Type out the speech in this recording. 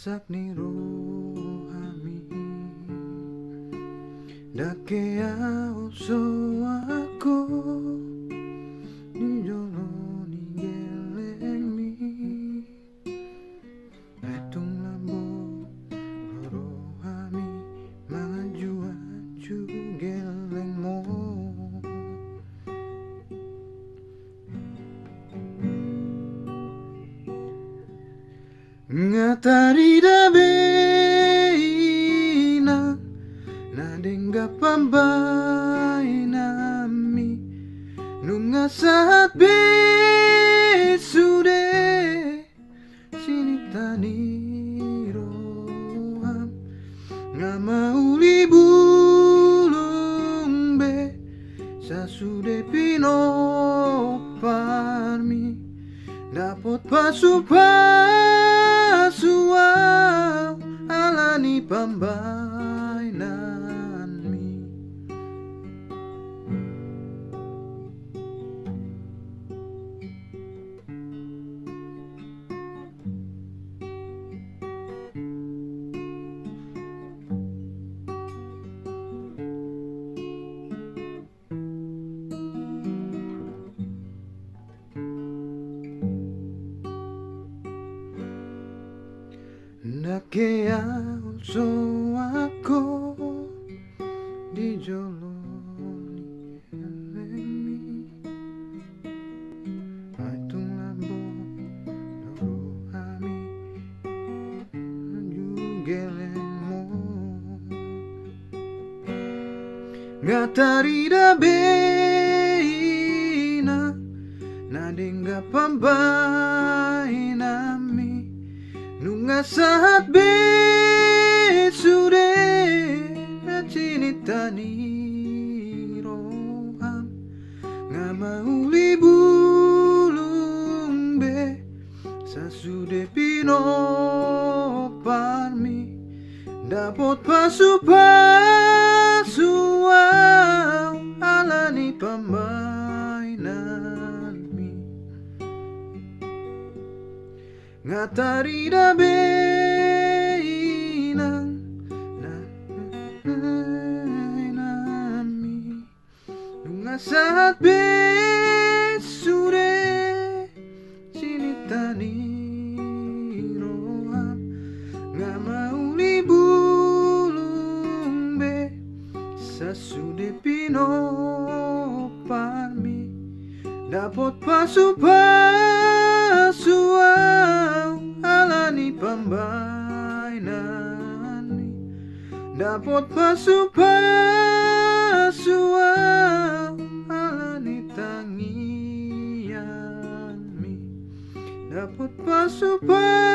sakni rohami dakea oso aku ninjoloni gelengmi etung lambo rohami maju aju gelengmo ngatari dabena nadenga pambai nami nunga saat besude sinitani roham ngama uli bulung be sasude pino parmi dapot pasuau alani pambainanmi nakea so aku dijoloni elengmi aitung lambo rohami jugelengmo ngatari dabena nadenga pambai nami nunga saat besude cinitani roham ngama uli bulung be sasude pino parmi dapot pasuau alani pambainanmi ngatari dabena nami nunga saat besude sinitani roham ngama uli bulung be sasude pino parmi dapot pasuau alani pambainanmi dapot pasuau alani tangianmi dapot pasuau